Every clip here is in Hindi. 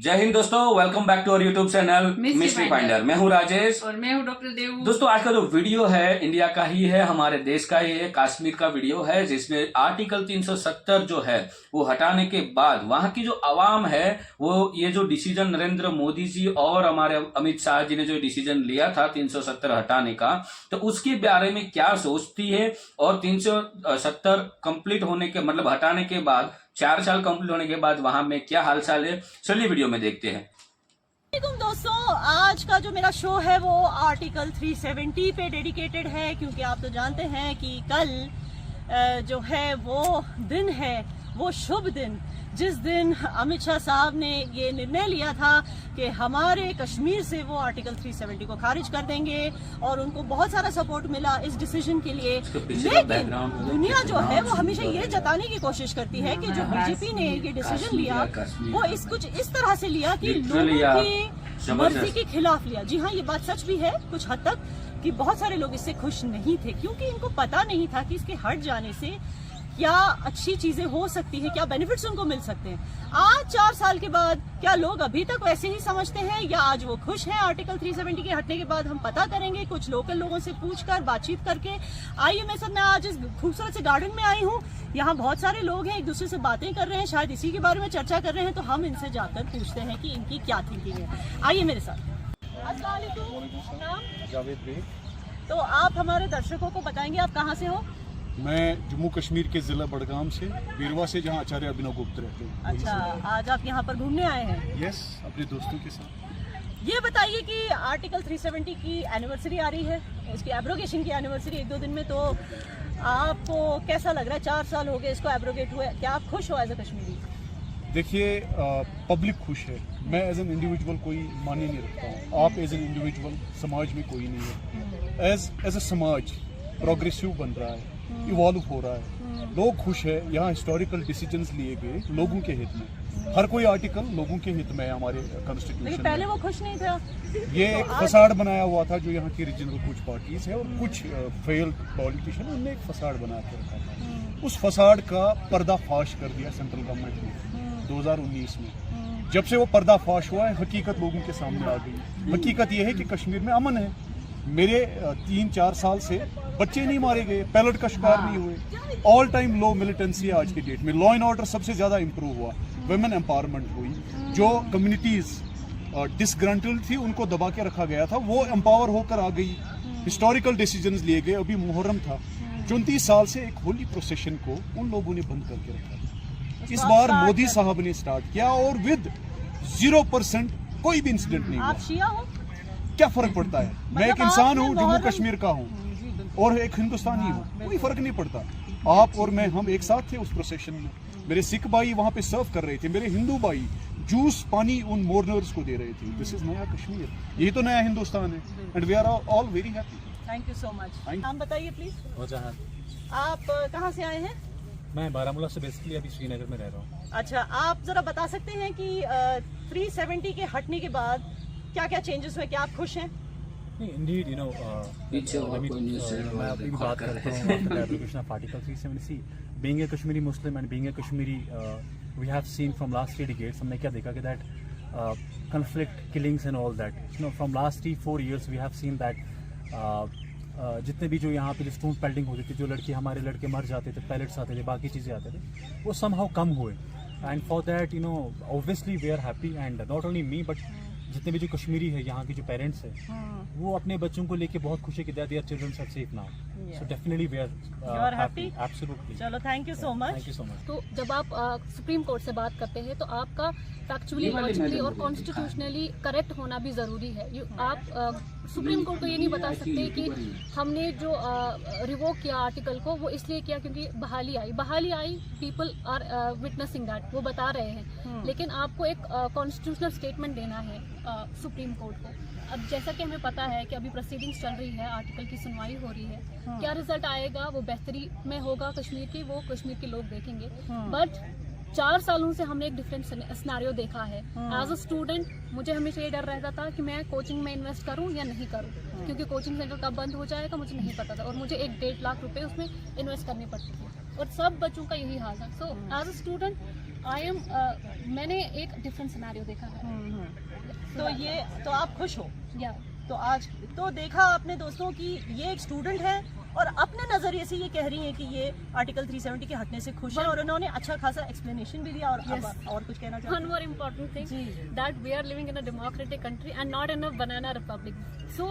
जय हिंद दोस्तों, welcome back to our YouTube channel mystery finder. मैं हूं राजेश और मैं हूं डॉक्टर देव। दोस्तों, आज का जो वीडियो है इंडिया का ही है, हमारे देश का ही है, कश्मीर का वीडियो है, जिसमें आर्टिकल 370 जो है वो हटाने के बाद वहां की जो आवाम है वो ये जो डिसीजन नरेंद्र मोदी जी और हमारे अमित शाह जी ने जो डिसीजन लिया था 370 हटाने का, तो उसके बारे में क्या सोचती है और 370 कंप्लीट होने के मतलब हटाने के बाद 4 साल कंप्लीट होने के बाद वहां में क्या हालचाल है, चलिए वीडियो में देखते हैं। दोस्तों, आज का जो मेरा शो है वो आर्टिकल 370 पे डेडिकेटेड है, क्योंकि आप तो जानते हैं कि कल जो है वो दिन है, वो शुभ दिन, जिस दिन अमित शाह साहब ने ये निर्णय लिया था कि हमारे कश्मीर से वो आर्टिकल 370 को खारिज कर देंगे, और उनको बहुत सारा सपोर्ट मिला इस डिसीजन के लिए। लेकिन दुनिया जो है वो हमेशा ये जताने की कोशिश करती है कि जो बीजेपी ने ये डिसीजन लिया वो कुछ इस तरह से लिया कि लोगों की मर्जी के खिलाफ लिया। जी हाँ, ये बात सच भी है कुछ हद तक कि बहुत सारे लोग इससे खुश नहीं थे, क्योंकि इनको पता नहीं था कि इसके हट जाने से क्या अच्छी चीजें हो सकती है, क्या बेनिफिट्स उनको मिल सकते हैं। आज 4 साल के बाद क्या लोग अभी तक वैसे ही समझते हैं या आज वो खुश हैं आर्टिकल 370 के हटने के बाद? हम पता करेंगे कुछ लोकल लोगों से पूछकर, बातचीत करके। आइए मेरे साथ, मैं आज इस खूबसूरत से गार्डन में आई हूँ, यहाँ बहुत सारे लोग हैं, एक दूसरे से बातें कर रहे हैं, शायद इसी के बारे में चर्चा कर रहे हैं, तो हम इनसे जाकर पूछते हैं कि इनकी क्या थिंकिंग है। आइए मेरे साथ। अस्सलाम वालेकुम। नाम? जावेद बेग। तो आप हमारे दर्शकों को बताएंगे आप कहाँ से हो? मैं जम्मू कश्मीर के जिला बडगाम से, बीरवा से, जहाँ आचार्य अभिनव गुप्त रहते हैं। अच्छा, आज आप यहाँ पर घूमने आए हैं? यस, अपने दोस्तों के साथ। ये बताइए कि आर्टिकल 370 की एनिवर्सरी आ रही है, इसकी एब्रोगेशन की एनिवर्सरी 1-2 दिन में, तो आपको कैसा लग रहा है? 4 साल हो गए इसको एब्रोगेट हुए, क्या आप खुश हो एज अ कश्मीरी? देखिए, पब्लिक खुश है, मैं एज एन इंडिविजुअल कोई माने नहीं रखता हूँ। आप एज एन इंडिविजुअल, समाज में कोई नहीं है। एज अ समाज प्रोग्रेसिव बन रहा है, इवॉल्व हो रहा है, लोग खुश है। यहाँ हिस्टोरिकल डिसीजंस लिए गए लोगों के हित में, हर कोई आर्टिकल लोगों के हित में है हमारे कॉन्स्टिट्यूशन में। पहले वो खुश नहीं था, ये एक फसाड बनाया हुआ था जो यहाँ की रीजनल कुछ पार्टीज है और कुछ फेल्ड पॉलिटिशियन, उनने एक फसाड बना के रखा था। उस फसाड का पर्दाफाश कर दिया सेंट्रल गवर्नमेंट ने 2019 में। जब से वो पर्दाफाश हुआ है, हकीकत लोगों के सामने आ गई। हकीकत ये है कि कश्मीर में अमन है। मेरे 3-4 साल से बच्चे नहीं मारे गए, पैलेट का शिकार नहीं हुए। ऑल टाइम लो मिलिटेंसी है आज की डेट में। लॉ एंड ऑर्डर सबसे ज्यादा इंप्रूव हुआ, वुमेन एम्पावरमेंट हुई। जो कम्युनिटीज डिसग्रंटल्ड थी उनको दबा के रखा गया था, वो एम्पावर होकर आ गई। हिस्टोरिकल डिसीजंस लिए गए। अभी मुहर्रम था, 34 साल से एक होली प्रोसेशन को उन लोगों ने बंद करके रखा। इस बार मोदी साहब ने स्टार्ट किया और विद 0% कोई भी इंसिडेंट नहीं हुआ। आप शिया हो? क्या फर्क पड़ता है? मैं एक इंसान हूँ, जम्मू कश्मीर का हूँ, और एक हिंदुस्तानी हूँ, कोई फर्क नहीं पड़ता। आप और मैं, हम एक साथ थे उस प्रोसेशन में। मेरे सिख भाई वहाँ पे सर्व कर रहे थे, मेरे हिंदू भाई जूस पानी उन मोर्नर्स को दे रहे थे। दिस इज नया कश्मीर, यही तो नया हिंदुस्तान है, and we are all very happy. Thank you so much. नाम बताइए प्लीज। आप कहाँ से आए हैं? मैं बारामूला से, बेसिकली अभी श्रीनगर में रह रहा हूँ। अच्छा, आप जरा बता सकते हैं कि 370 के हटने के बाद क्या क्या चेंजेस हुए, क्या आप खुश हैं? नहीं, इंडीड, यू नो, मैं अभी बात करता हूँ application of article 370। Being a Kashmiri Muslim and being a Kashmiri, we have seen from last 3 decades, हमने क्या देखा कि that conflict, killings and all that, you know, from last 3-4 years we have seen that जितने भी जो यहाँ पे जो स्टोन पेल्टिंग होती थी, जो हमारे लड़के मर जाते थे, पैलेट्स आते थे, बाकी चीज़ें आते थे, वो समहाउ कम हुए। And for that, you know, obviously we are happy, and not only me but जितने भी जो कश्मीरी है, यहाँ के जो पेरेंट्स है, वो अपने बच्चों को लेके बहुत खुश है कि their children are safe now. So definitely we are happy. Absolutely. चलो, thank you so much. Thank you so much. तो जब आप सुप्रीम कोर्ट से बात करते हैं तो आपका फैक्चुअली, लॉजिकली और कॉन्स्टिट्यूशनली करेक्ट होना भी ज़रूरी है। आप सुप्रीम कोर्ट को ये नहीं बता सकते कि हमने जो रिवोक किया आर्टिकल को वो इसलिए किया क्योंकि बहाली आई, पीपल आर विटनेसिंग दैट, वो बता रहे हैं। लेकिन आपको एक कॉन्स्टिट्यूशनल स्टेटमेंट देना है सुप्रीम कोर्ट को। अब जैसा कि हमें पता है कि अभी प्रोसीडिंग्स चल रही है, आर्टिकल की सुनवाई हो रही है, क्या रिजल्ट आएगा वो बेहतरी में होगा कश्मीर की, वो कश्मीर के लोग देखेंगे। बट 4 सालों से हमने एक डिफरेंट सिनेरियो देखा है। एज अ स्टूडेंट मुझे हमेशा ये डर रहता था कि मैं कोचिंग में इन्वेस्ट करूं या नहीं करूं, क्योंकि कोचिंग सेंटर कब बंद हो जाएगा मुझे नहीं पता था, और मुझे 1-1.5 लाख रुपए उसमें इन्वेस्ट करने पड़ते थे, और सब बच्चों का यही हाल है। सो एज अ स्टूडेंट मैंने एक डिफरेंट सिनेरियो देखा है। तो ये तो आप खुश हो? या तो आज तो देखा आपने दोस्तों कि ये एक स्टूडेंट है और अपने नजरिए से ये कह रही हैं कि ये आर्टिकल 370 के हटने से खुश है और उन्होंने अच्छा खासा एक्सप्लेनेशन भी दिया। और और कुछ कहना चाहते one more important thing that we are living in a democratic country and not in a banana republic. So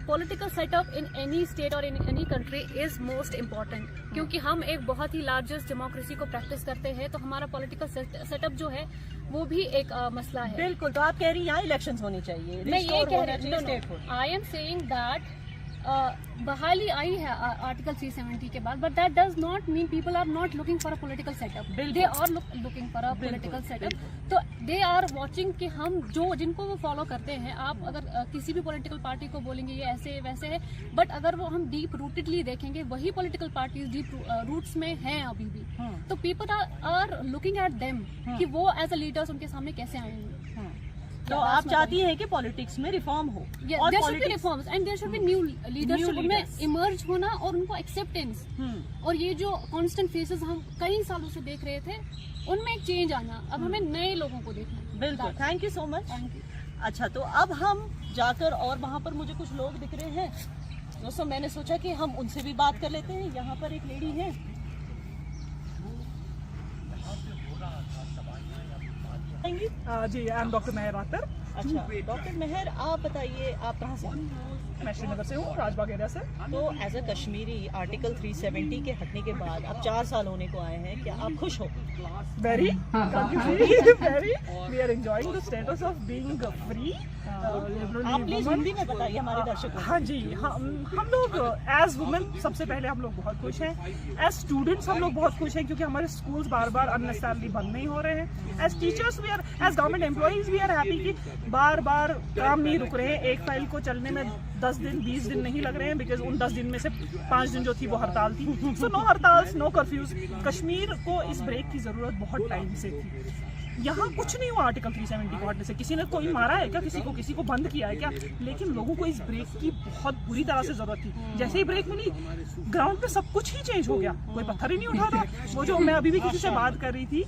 political setup in any state or in any country is most important, क्योंकि हम एक बहुत ही लार्जेस्ट डेमोक्रेसी को प्रैक्टिस करते हैं, तो हमारा पॉलिटिकल सेटअप जो है वो भी एक मसला है। बिल्कुल। तो आप कह रही हैं यहाँ इलेक्शंस होनी चाहिए, मैं ये कह रही स्टेट हूँ, आई एम सेइंग दैट बहाली आई है आर्टिकल 370 के बाद, but that does not mean people are not looking for a political setup, they are looking for a political setup. तो दे आर वाचिंग कि हम जो जिनको वो फॉलो करते हैं, आप अगर किसी भी पॉलिटिकल पार्टी को बोलेंगे ये ऐसे वैसे है, बट अगर वो हम डीप रूटेडली देखेंगे वही पॉलिटिकल पार्टीज डीप रूट्स में हैं अभी भी, तो people are looking at them कि वो एज अ लीडर्स उनके सामने कैसे आएंगे। तो आप चाहती हैं कि पॉलिटिक्स में रिफॉर्म हो और there should be reforms and there should be new leadership, उनमें इमर्ज होना और उनको एक्सेप्टेंस, और ये जो कांस्टेंट फेसेस हम कई सालों से देख रहे थे उनमें एक चेंज आना, अब हमें नए लोगों को देखना है। बिल्कुल, thank you so much. Thank you. अच्छा, तो अब हम जाकर, और वहाँ पर मुझे कुछ लोग दिख रहे हैं दोस्तों, मैंने सोचा कि हम उनसे भी बात कर लेते हैं। यहाँ पर एक लेडी है, जी आई एम डॉक्टर मेहर आतर। अच्छा डॉक्टर मेहर, आप बताइए आप कहाँ से? मैं श्रीनगर से हूँ, राजबाग एरिया से। तो एज अ कश्मीरी आर्टिकल 370 के हटने के बाद अब 4 साल होने को आए हैं, क्या आप खुश हो? Very very we are enjoying the status of being free. आप प्लीज हिंदी में बताइए हमारे दर्शकों को। हाँ जी, हम लोग एज वुमेन सबसे पहले हम लोग बहुत खुश हैं, एज स्टूडेंट्स हम लोग बहुत खुश हैं क्योंकि हमारे स्कूल्स बार बार अननेसेसरली बंद नहीं हो रहे हैं। As teachers we are, as government employees we are happy कि बार बार काम नहीं रुक रहे हैं। एक फाइल को चलने में 10 दिन 20 दिन नहीं लग रहे हैं, बिकॉज उन 10 दिन में से 5 दिन जो थी वो हड़ताल थी। सो नो हड़ताल, नो कर्फ्यूज। कश्मीर को इस ब्रेक की जरूरत बहुत टाइम से थी। यहाँ कुछ नहीं हुआ आर्टिकल 370 को हटने से, किसी ने कोई मारा है क्या, किसी को बंद किया है क्या, लेकिन लोगों को इस ब्रेक की बहुत बुरी तरह से जरूरत थी। जैसे ही ब्रेक मिली, ग्राउंड पे सब कुछ ही चेंज हो गया, कोई पत्थर ही नहीं उठा था। वो जो मैं अभी भी किसी से बात कर रही थी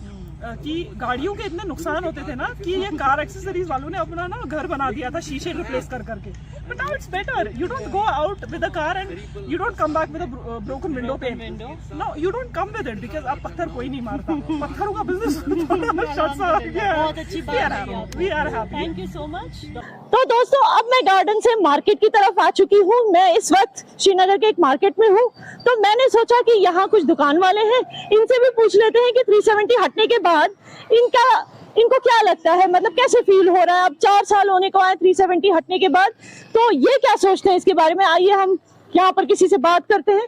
कि गाड़ियों के इतने नुकसान होते थे ना कि ये कार एक्सेसरीज वालों ने अपना ना घर बना दिया था शीशे रिप्लेस कर करके। But now it's better, you don't go out with a car and you don't come back with a broken window pane. No, you don't come with it because अब पत्थर कोई नहीं मारता। पत्थरों का बिजनेस बहुत अच्छी बात, we are happy. Thank you so much. तो दोस्तों, अब मैं गार्डन से मार्केट की तरफ आ चुकी हूँ। मैं इस वक्त श्रीनगर के एक मार्केट में हूँ, तो मैंने सोचा कि यहाँ कुछ दुकान वाले हैं, इनसे भी पूछ लेते हैं कि 370 हटने के बाद इनको क्या लगता है, मतलब कैसे फील हो रहा है। अब 4 साल होने को आए 370 हटने के बाद, तो ये क्या सोचते हैं इसके बारे में। आइए हम यहाँ पर किसी से बात करते हैं।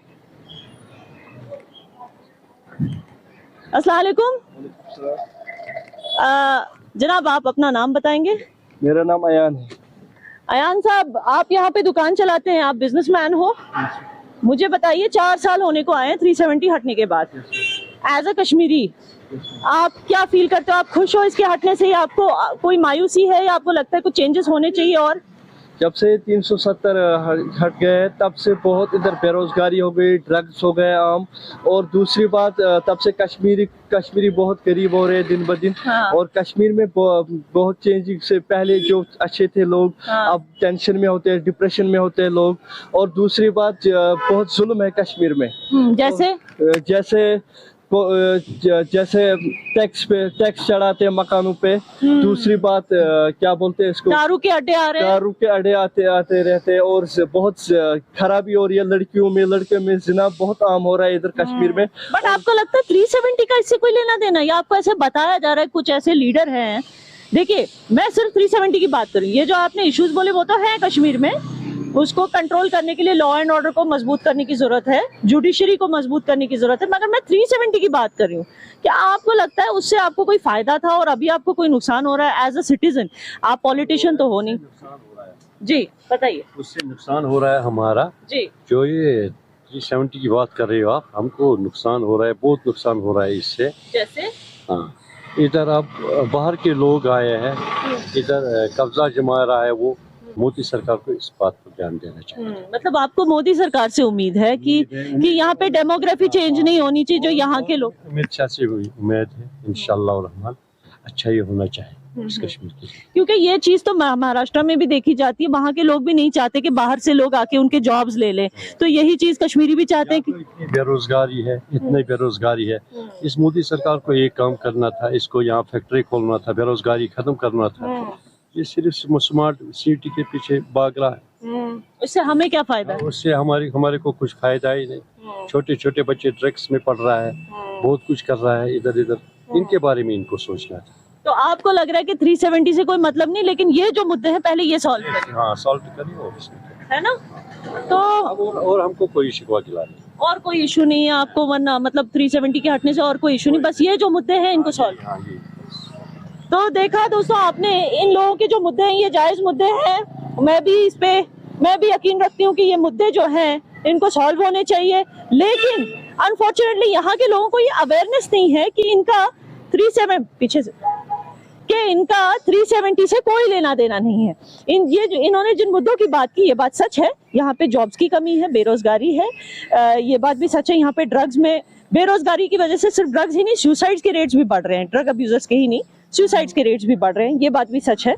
अस्सलाम वालेकुम। जनाब, आप अपना नाम बताएंगे? मेरा नाम अयान है। अयान साहब, आप यहाँ पे दुकान चलाते हैं, आप बिजनेसमैन हो। मुझे बताइए, 4 साल होने को आए हैं 370 हटने के बाद, एज अ कश्मीरी आप क्या फील करते हो? आप खुश हो इसके हटने से, या आपको कोई मायूसी है, या आपको लगता है कुछ चेंजेस होने चाहिए? और जब से 370 हट गए तब से बहुत इधर बेरोजगारी हो गई, ड्रग्स हो गए आम, और दूसरी बात तब से कश्मीरी बहुत गरीब हो रहे हैं दिन ब दिन। हाँ। और कश्मीर में बहुत चेंजिंग से पहले जो अच्छे थे लोग, हाँ। अब टेंशन में होते हैं, डिप्रेशन में होते हैं लोग। और दूसरी बात, बहुत जुल्म है कश्मीर में। जैसे टैक्स चढ़ाते हैं मकानों पे। दूसरी बात, क्या बोलते हैं इसको, दारू के अड्डे आते रहते हैं, और बहुत खराबी हो रही है लड़कियों में जिना बहुत आम हो रहा है इधर कश्मीर में। बट आपको लगता है 370 का इससे कोई लेना देना, या आपको ऐसे बताया जा रहा है कुछ ऐसे लीडर हैं? देखिए, मैं सिर्फ 370 की बात करूँ, ये जो आपने इश्यूज बोले वो तो है कश्मीर में, उसको कंट्रोल करने के लिए लॉ एंड ऑर्डर को मजबूत करने की जरूरत है, जुडिशरी को मजबूत करने की जरूरत है, मगर मैं 370 की बात कर रही हूँ। क्या आपको लगता है उससे आपको कोई फायदा था और अभी आपको कोई नुकसान हो रहा है एज अ सिटीजन? आप पॉलिटिशियन तो हो नहीं। जी बताइए। उससे नुकसान हो रहा है हमारा जी। जो ये 370 की बात कर रहे हो आप, हमको नुकसान हो रहा है, बहुत नुकसान हो रहा है इससे। जैसे? हाँ, इधर अब बाहर के लोग आए हैं, इधर कब्जा जमा रहा है वो, मोदी सरकार को इस बात पर ध्यान देना चाहिए। मतलब आपको मोदी सरकार से उम्मीद है कि यहाँ पे डेमोग्राफी चेंज नहीं होनी चाहिए, जो यहाँ के लोग अमित शाह से उम्मीद है इंशाअल्लाह रहमान अच्छा ही होना चाहिए इस कश्मीर के लिए। क्योंकि ये चीज तो महाराष्ट्र में भी देखी जाती है, वहाँ के लोग भी नहीं चाहते कि बाहर से लोग आके उनके जॉब्स ले लें, तो यही चीज कश्मीरी भी चाहते हैं कि इतनी बेरोजगारी है, इतनी बेरोजगारी है। इस मोदी सरकार को ये काम करना था, इसको यहाँ फैक्ट्री खोलना था, बेरोजगारी खत्म करना था। ये सिर्फ स्मार्ट सिटी के पीछे भाग रहा है। उससे हमें क्या फायदा है? उससे हमारे को कुछ फायदा ही नहीं। छोटे छोटे बच्चे ड्रग्स में पढ़ रहा है, बहुत कुछ कर रहा है इधर इधर, इनके बारे में इनको सोचना था। तो आपको लग रहा है कि 370 से कोई मतलब नहीं, लेकिन ये जो मुद्दे हैं पहले ये सॉल्व करें, हाँ सॉल्व करिए और इसमें है ना? तो और हमको कोई शिकवा गिला नहीं, और कोई इशू नहीं है आपको, वरना मतलब 370 के हटने से और कोई इशू नहीं, बस ये जो मुद्दे हैं इनको सॉल्व। हाँ ये तो देखा दोस्तों आपने, इन लोगों के जो मुद्दे हैं ये जायज मुद्दे हैं। मैं भी यकीन रखती हूँ कि ये मुद्दे जो हैं इनको सॉल्व होने चाहिए, लेकिन अनफॉर्चुनेटली यहाँ के लोगों को ये अवेयरनेस नहीं है कि इनका 370 से कोई लेना देना नहीं है। इन्होंने जिन मुद्दों की बात की, ये बात सच है। यहाँ पे जॉब्स की कमी है, बेरोजगारी है, ये बात भी सच है। यहाँ पे ड्रग्स में बेरोजगारी की वजह से सिर्फ ड्रग्स ही नहीं, सुसाइड्स के रेट्स भी बढ़ रहे हैं। ड्रग अब्यूजर्स के ही नहीं, सुसाइड्स के रेट्स भी बढ़ रहे हैं, ये बात भी सच है।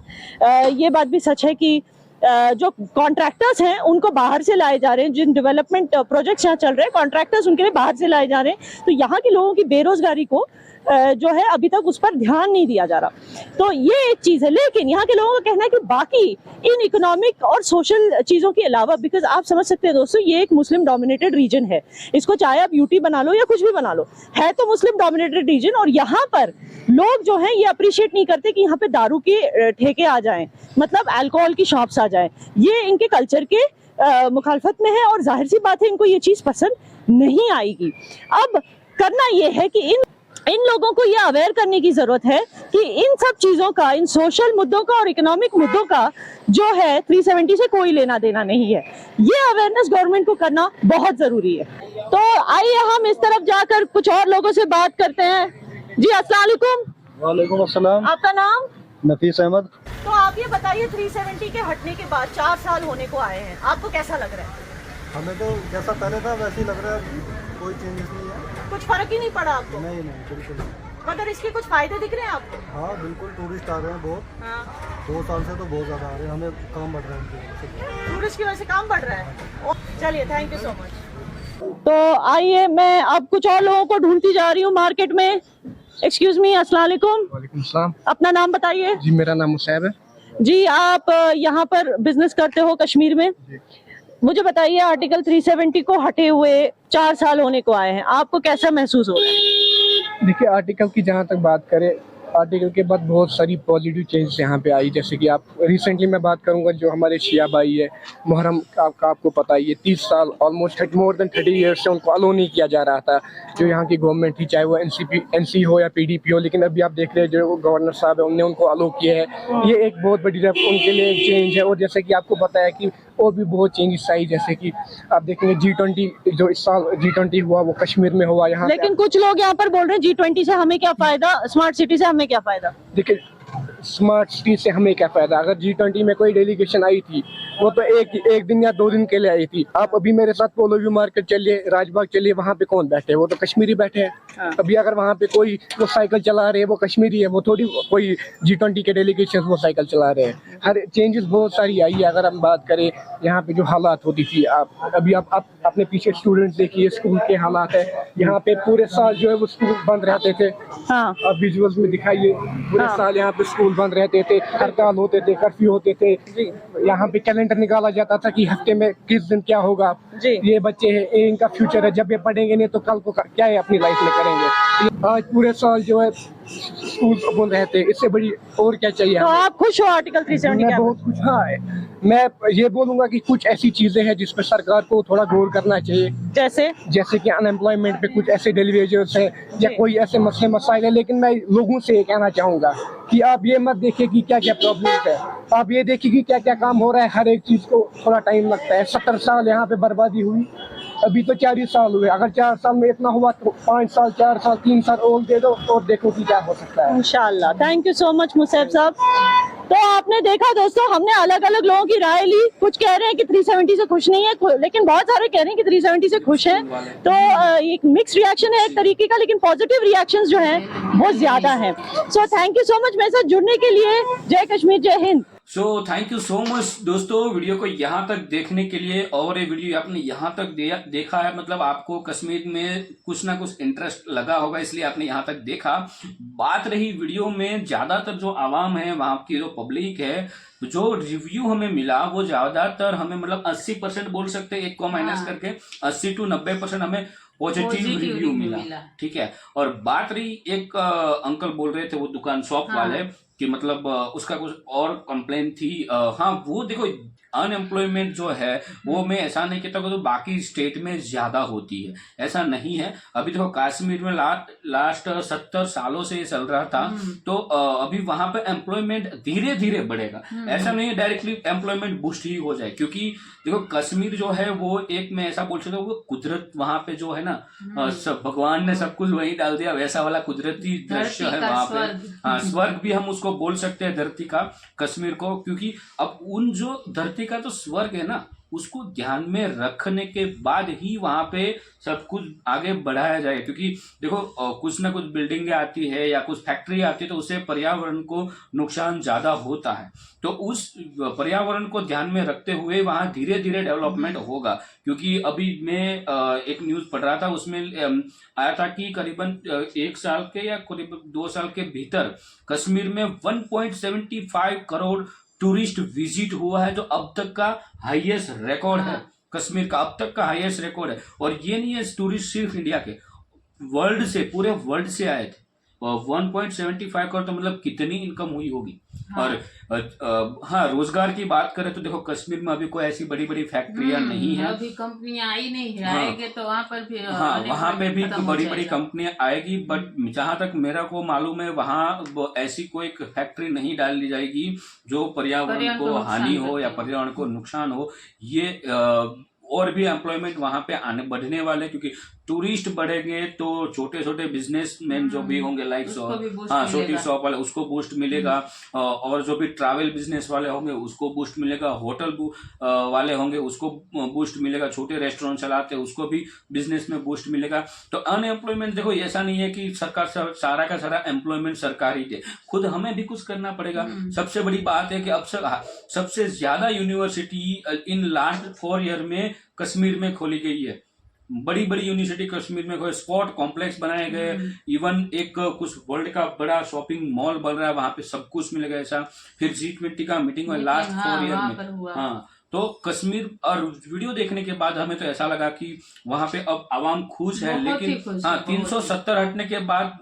ये बात भी सच है कि जो कॉन्ट्रैक्टर्स हैं उनको बाहर से लाए जा रहे हैं, जिन डेवलपमेंट प्रोजेक्ट्स यहाँ चल रहे हैं कॉन्ट्रैक्टर्स उनके लिए बाहर से लाए जा रहे हैं। तो यहाँ के लोगों की बेरोजगारी को जो है अभी तक उस पर ध्यान नहीं दिया जा रहा। तो ये एक चीज है, लेकिन यहाँ के लोगों का कहना है कि बाकी इन इकोनॉमिक और सोशल चीजों के अलावा, बिकॉज आप समझ सकते हैं दोस्तों ये एक मुस्लिम डोमिनेटेड रीजन है, इसको चाहे आप यूटी बना लो या कुछ भी बना लो, है तो मुस्लिम डोमिनेटेड रीजन। और यहाँ पर लोग जो हैं ये अप्रिशिएट नहीं करते कि यहाँ पे दारू के ठेके आ जाएं, मतलब अल्कोहल की शॉप्स आ जाएं। ये इनके कल्चर के मुखालफत में है और जाहिर सी बात है इनको ये चीज पसंद नहीं आएगी। अब करना ये है कि इन लोगों को ये अवेयर करने की जरूरत है कि इन सब चीजों का, इन सोशल मुद्दों का और इकोनॉमिक मुद्दों का जो है 370 से कोई लेना देना नहीं है। ये अवेयरनेस गवर्नमेंट को करना बहुत जरूरी है। तो आइए हम इस तरफ जाकर कुछ और लोगों से बात करते हैं। जी अस्सलाम वालेकुम। वालेकुम अस्सलाम। आपका नाम? नफीस अहमद। तो आप ये बताइए 370 के हटने के बाद 4 साल होने को आए हैं, आपको कैसा लग रहा है? हमें तो जैसा पहले था वैसे ही लग रहा है, कोई चेंजेस नहीं है। कुछ फर्क ही नहीं पड़ा आपको? नहीं बिल्कुल नहीं। मगर इसके कुछ फायदे दिख रहे हैं आपको? हाँ बिल्कुल, टूरिस्ट आ रहे हैं बहुत। हाँ। 2 साल से तो बहुत ज़्यादा आ रहे हैं, हमें काम बढ़ रहा है उनके। टूरिस्ट की वजह से काम बढ़ रहा है। चलिए थैंक यू सो मच। तो आइए मैं अब कुछ और लोगों को ढूंढती जा रही हूँ मार्केट में। एक्सक्यूज मी, अस्सलाम वालेकुम। वालेकुम सलाम। अपना नाम बताइए। जी मेरा नाम मुसैब है। जी आप यहाँ पर बिजनेस करते हो कश्मीर में, मुझे बताइए आर्टिकल 370 को हटे हुए 4 साल होने को आए हैं, आपको कैसा महसूस हो रहा है? देखिए आर्टिकल की जहाँ तक बात करें, आर्टिकल के बाद बहुत सारी पॉजिटिव चेंजेस यहाँ पे आई। जैसे कि आप रिसेंटली मैं बात करूँगा, जो हमारे शिया भाई है मुहर्रम आपको पता ही है, 30 साल ऑलमोस्ट मोर देन 30 ईयर्स से उनको अलो नहीं किया जा रहा था। जो यहाँ की गवर्नमेंट थी, चाहे वो एनसी हो या पीडीपी हो, लेकिन अभी आप देख रहे हैं जो गवर्नर साहब है उनने उनको अलो किया है। ये एक बहुत बड़ी उनके लिए एक चेंज है। और जैसे कि आपको पता है कि और भी बहुत चेंजेस आई, जैसे कि आप देखेंगे G20 जो इस साल G20 हुआ वो कश्मीर में हुआ। यहाँ लेकिन कुछ लोग यहाँ पर बोल रहे हैं G20 से हमें क्या फायदा, स्मार्ट सिटी से हमें क्या फायदा? देखिए स्मार्ट सिटी से हमें क्या फायदा, अगर G20 में कोई डेलीगेशन आई थी वो तो एक दिन या 2 दिन के लिए आई थी। आप अभी मेरे साथ पोलो व्यू मार्केट चलिए, राजबाग चलिए, वहाँ पे कौन बैठे हैं? वो तो कश्मीरी बैठे हैं। हाँ। अभी अगर वहाँ पे कोई वो साइकिल चला रहे हैं वो कश्मीरी है, वो थोड़ी कोई G20 के डेलीगेशन वो साइकिल चला रहे हैं। हर चेंजेस बहुत सारी आई है। अगर हम बात करें यहाँ पे जो हालात होती थी, आप अपने पीछे स्टूडेंट्स देखिए, स्कूल के हालात है। यहाँ पे पूरे साल जो है वो स्कूल बंद रहते थे। हाँ। आप विजुअल्स में दिखाइए, पूरे साल यहाँ पे स्कूल बंद रहते थे, हड़ताल होते थे, कर्फ्यू होते थे। यहाँ पे कैलेंडर निकाला जाता था कि हफ्ते में किस दिन क्या होगा। ये बच्चे हैं, इनका फ्यूचर है, जब ये पढ़ेंगे नहीं तो कल को क्या है अपनी लाइफ में करेंगे। आज पूरे साल जो है स्कूल बंद रहते हैं, इससे बड़ी और क्या चाहिए? तो आप खुश हो आर्टिकल 370? मैं बहुत खुश। हाँ, मैं ये बोलूंगा कि कुछ ऐसी चीजें हैं जिस पर सरकार को थोड़ा गौर करना चाहिए। जैसे कि अनएम्प्लॉयमेंट पे कुछ ऐसे डेलीवेजर्स हैं या कोई ऐसे मसले मसाइल है। लेकिन मैं लोगों से ये कहना चाहूंगा कि आप ये मत देखिए कि क्या क्या प्रॉब्लम है, आप ये देखिए कि क्या क्या काम हो रहा है। हर एक चीज को थोड़ा टाइम लगता है। 70 साल यहाँ पे बर्बादी हुई, अभी तो 4 ही साल हुए। अगर 4 साल में इतना हुआ तो 5 साल, 4 साल, 3 साल और दे दो और देखो कि क्या हो सकता है। इंशाल्लाह। Thank you so much Musayyib साहब। तो आपने देखा दोस्तों, हमने अलग अलग लोगों की राय ली। कुछ कह रहे हैं कि 370 से खुश नहीं है, लेकिन बहुत सारे कह रहे हैं कि 370 से खुश हैं। तो एक मिक्स रिएक्शन है एक तरीके का, लेकिन पॉजिटिव रिएक्शंस जो हैं वो ज्यादा है। So thank you so much मेरे साथ जुड़ने के लिए। जय कश्मीर, जय Hind. So thank you so much दोस्तों वीडियो को यहाँ तक देखने के लिए। और ये वीडियो आपने यहाँ तक देखा है, मतलब आपको कश्मीर में कुछ ना कुछ इंटरेस्ट लगा होगा, इसलिए आपने यहाँ तक देखा। बात रही वीडियो में, ज्यादातर जो आवाम है, वहाँ की जो पब्लिक है, जो रिव्यू हमें मिला वो ज्यादातर हमें मतलब 80% बोल सकते हैं, 1 को माइनस करके 80 to 90% हमें पॉजिटिव रिव्यू मिला। ठीक है। और बात रही एक अंकल बोल रहे थे वो दुकान शॉप वाले कि मतलब उसका कुछ और कंप्लेन थी। हाँ, वो देखो अनएम्प्लॉयमेंट जो है वो मैं ऐसा नहीं कहता तो बाकी स्टेट में ज्यादा होती है, ऐसा नहीं है। अभी देखो कश्मीर में लास्ट 70 सालों से ये चल रहा था, तो अभी वहां पे एम्प्लॉयमेंट धीरे धीरे बढ़ेगा। ऐसा नहीं है डायरेक्टली एम्प्लॉयमेंट बूस्ट ही हो जाए, क्योंकि देखो कश्मीर जो है वो एक मैं ऐसा बोल सकता हूँ, वो कुदरत वहां पे जो है ना, सब भगवान ने सब कुछ वही डाल दिया, वैसा वाला कुदरती दृश्य है वहां पे। हाँ, स्वर्ग भी हम उसको बोल सकते हैं धरती का, कश्मीर को, क्योंकि अब उन जो धरती का तो स्वर्ग है ना, उसको ध्यान में रखने के बाद ही वहां पे सब कुछ आगे बढ़ाया जाए। क्योंकि देखो कुछ ना कुछ बिल्डिंगें आती है या कुछ फैक्ट्री आती है तो उससे पर्यावरण को नुकसान ज्यादा होता है। तो उस पर्यावरण को ध्यान में रखते हुए वहां धीरे धीरे डेवलपमेंट होगा। क्योंकि अभी मैं एक न्यूज पढ़ रहा था, उसमें आया था कि करीबन 1 साल के या करीबन 2 साल के भीतर कश्मीर में 1.75 करोड़ टूरिस्ट विजिट हुआ है, जो अब तक का हाईएस्ट रिकॉर्ड है। कश्मीर का अब तक का हाईएस्ट रिकॉर्ड है। और ये नहीं है टूरिस्ट सिर्फ इंडिया के, वर्ल्ड से, पूरे वर्ल्ड से आए थे। 1.75 करोड़ तो मतलब कितनी इनकम हुई होगी। और हाँ, रोजगार की बात करें तो देखो कश्मीर में अभी कोई ऐसी बड़ी बड़ी फैक्ट्रियां नहीं है, अभी कंपनियां आई नहीं है। आएंगे तो वहाँ पर भी वहाँ पे भी बड़ी बड़ी कंपनियां आएगी। बट जहां तक मेरा को मालूम है वहां ऐसी कोई फैक्ट्री नहीं डाल दी जाएगी जो पर्यावरण को हानि हो या पर्यावरण को नुकसान हो। ये और भी एम्प्लॉयमेंट वहां पे आने बढ़ने वाले, क्योंकि टूरिस्ट बढ़ेंगे तो छोटे छोटे बिजनेसमैन जो भी होंगे, लाइक छोटी शॉप वाले, उसको बूस्ट मिलेगा। और जो भी ट्रैवल बिजनेस वाले होंगे उसको बूस्ट मिलेगा, होटल वाले होंगे उसको बूस्ट मिलेगा, छोटे रेस्टोरेंट चलाते हैं उसको भी बिजनेस में बूस्ट मिलेगा। तो अनएम्प्लॉयमेंट देखो ऐसा नहीं है कि सरकार सारा का सारा एम्प्लॉयमेंट सरकार ही दे, खुद हमें भी कुछ करना पड़ेगा। सबसे बड़ी बात है कि अब सबसे ज्यादा यूनिवर्सिटी इन लास्ट 4 ईयर में कश्मीर में खोली गई है। बड़ी बड़ी यूनिवर्सिटी कश्मीर में कोई स्पोर्ट कॉम्प्लेक्स बनाए गए, इवन एक कुछ वर्ल्ड का बड़ा शॉपिंग मॉल बन रहा है, वहां पे सब कुछ मिलेगा ऐसा। फिर G20 का मीटिंग हुआ लास्ट 4 ईयर में। हाँ, तो कश्मीर और वीडियो देखने के बाद हमें तो ऐसा लगा कि वहां पे अब आवाम खुश है। लेकिन हाँ, 370 हटने के बाद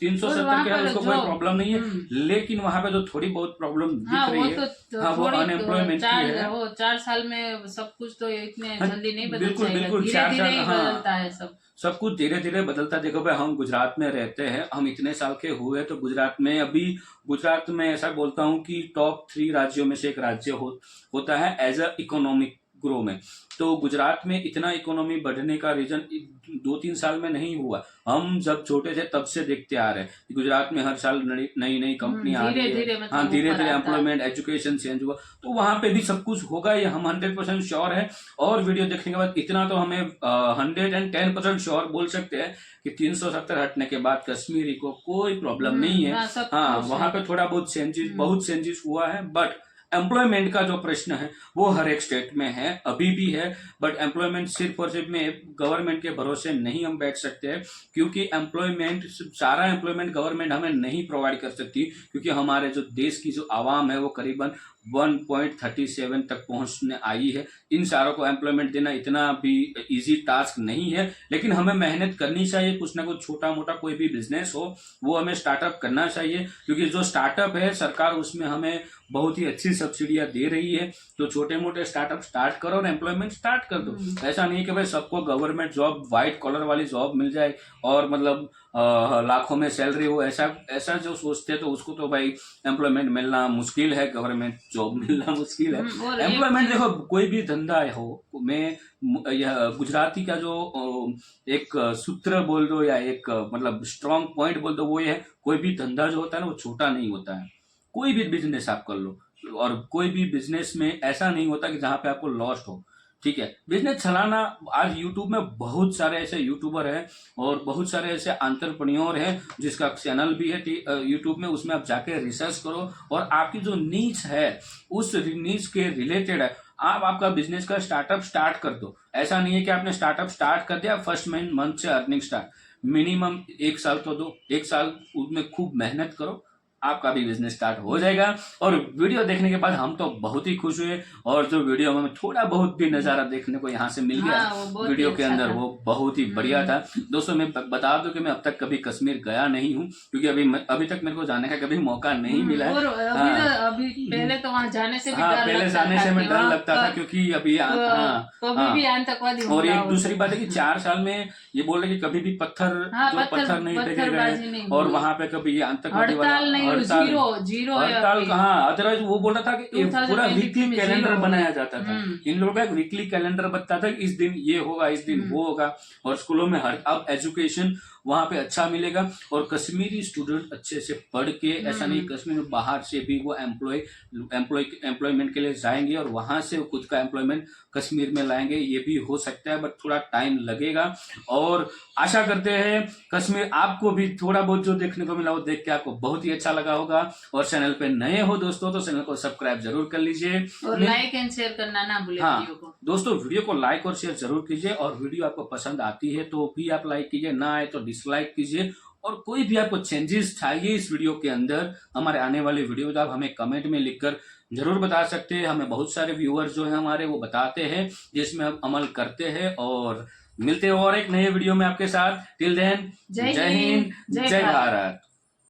370 के बाद उसको कोई प्रॉब्लम नहीं है, लेकिन वहां पे जो थोड़ी बहुत प्रॉब्लम दिख रही है वो अनएम्प्लॉयमेंट की है। वो 4 साल में सब कुछ तो इतने जल्दी नहीं बदल बिल्कुल जाएगा, बिल्कुल, धीरे धीरे ही बदलता है सब कुछ धीरे धीरे बदलता। देखो भाई, हम गुजरात में रहते हैं, हम इतने साल के हुए, तो गुजरात में ऐसा बोलता हूँ कि टॉप 3 राज्यों में से एक राज्य होता है एज अ इकोनॉमिक ग्रो में। तो गुजरात में इतना इकोनॉमी बढ़ने का रीजन 2-3 साल में नहीं हुआ। हम जब छोटे थे तब से देखते आ रहे हैं कि गुजरात में हर साल नई नई कंपनी आ रही है। हाँ, धीरे धीरे एम्प्लॉयमेंट, एजुकेशन चेंज हुआ, तो वहां पे भी सब कुछ होगा, ये हम 100% श्योर है। और वीडियो देखने के बाद इतना तो हमें 110% श्योर बोल सकते हैं कि 370 हटने के बाद कश्मीरी को कोई प्रॉब्लम नहीं है। हाँ, वहां पे थोड़ा बहुत चेंजेस हुआ है, बट एम्प्लॉयमेंट का जो प्रश्न है वो हर एक स्टेट में है, अभी भी है। बट एम्प्लॉयमेंट सिर्फ और सिर्फ में गवर्नमेंट के भरोसे नहीं हम बैठ सकते हैं, क्योंकि सारा एम्प्लॉयमेंट गवर्नमेंट हमें नहीं प्रोवाइड कर सकती, क्योंकि हमारे जो देश की जो आवाम है वो करीबन 1.37 तक पहुंचने आई है। इन सारों को एम्प्लॉयमेंट देना इतना भी इजी टास्क नहीं है, लेकिन हमें मेहनत करनी चाहिए। कुछ ना कुछ छोटा मोटा कोई भी बिजनेस हो वो हमें स्टार्टअप करना चाहिए, क्योंकि जो स्टार्टअप है सरकार उसमें हमें बहुत ही अच्छी सब्सिडियां दे रही है। तो छोटे मोटे स्टार्टअप स्टार्ट करो और एम्प्लॉयमेंट स्टार्ट कर दो। ऐसा नहीं कि भाई सबको गवर्नमेंट जॉब, व्हाइट कॉलर वाली जॉब मिल जाए और मतलब लाखों में सैलरी हो, ऐसा जो सोचते हैं तो उसको तो भाई एम्प्लॉयमेंट मिलना मुश्किल है, गवर्नमेंट जॉब मिलना मुश्किल है। एम्प्लॉयमेंट देखो कोई भी धंधा हो, मैं गुजराती का जो एक सूत्र बोल दो या एक मतलब स्ट्रॉन्ग पॉइंट बोल दो, वो ये है, कोई भी धंधा जो होता है ना वो छोटा नहीं होता है। कोई भी बिजनेस आप कर लो, और कोई भी बिजनेस में ऐसा नहीं होता कि जहां पे आपको लॉस्ट हो, ठीक है। बिजनेस चलाना, आज यूट्यूब में बहुत सारे ऐसे यूट्यूबर हैं और बहुत सारे ऐसे एंटरप्रेन्योर हैं जिसका चैनल भी है यूट्यूब में, उसमें आप जाके रिसर्च करो और आपकी जो नीच है उस नीच के रिलेटेड है, आप आपका बिजनेस का स्टार्टअप स्टार्ट कर दो। ऐसा नहीं है कि आपने स्टार्टअप स्टार्ट कर दिया, फर्स्ट मंथ से अर्निंग स्टार्ट, मिनिमम 1 साल तो दो, 1 साल उसमें खूब मेहनत करो, आपका भी बिजनेस स्टार्ट हो जाएगा। और वीडियो देखने के बाद हम तो बहुत ही खुश हुए, और जो वीडियो में थोड़ा बहुत भी नजारा देखने को यहाँ से मिल गया वीडियो के अंदर, वो बहुत ही बढ़िया था। दोस्तों मैं बता दूं कि मैं अब तक कभी कश्मीर गया नहीं हूँ, क्योंकि अभी तक मेरे को जाने का कभी मौका नहीं मिला है। अभी पहले तो वहाँ जाने से भी पहले जाने से मैं डर लगता था, क्योंकि अभी भी आतंकवादी। और एक दूसरी बात है कि 4 साल में ये बोल रहे कि कभी भी पत्थर नहीं फेंके गए, और वहाँ पे कभी आतंकवादी हड़ताल कहाँ, अदरवाइज वो बोल रहा था कि पूरा वीकली कैलेंडर बनाया जाता था। इन लोगों का एक वीकली कैलेंडर बनता था कि इस दिन ये होगा, इस दिन वो होगा, और स्कूलों में अब एजुकेशन वहाँ पे अच्छा मिलेगा, और कश्मीरी स्टूडेंट अच्छे से पढ़ के, ऐसा नहीं कश्मीर में बाहर से भी वो एम्प्लॉयमेंट के लिए जाएंगे और वहां से खुद का एम्प्लॉयमेंट कश्मीर में लाएंगे। ये भी हो सकता है, बट थोड़ा टाइम लगेगा, और आशा करते हैं कश्मीर आपको भी थोड़ा बहुत जो देखने को मिला वो देख के आपको बहुत ही अच्छा लगा होगा। और चैनल पे नए हो दोस्तों तो चैनल को सब्सक्राइब जरूर कर लीजिए, और लाइक एंड शेयर करना ना भूलें। हाँ, वीडियो को दोस्तों वीडियो को लाइक और शेयर जरूर कीजिए, और वीडियो आपको पसंद आती है तो भी आप लाइक कीजिए, ना आए तो डिसलाइक कीजिए। और कोई भी आपको चेंजेस चाहिए इस वीडियो के अंदर, हमारे आने वाले वीडियो आप हमें कमेंट में लिखकर जरूर बता सकते हैं। हमें बहुत सारे व्यूअर्स जो है हमारे वो बताते हैं, जिसमें हम अमल करते हैं, और मिलते हैं और एक नए वीडियो में आपके साथ। टिल देन जय हिंद, जय भारत।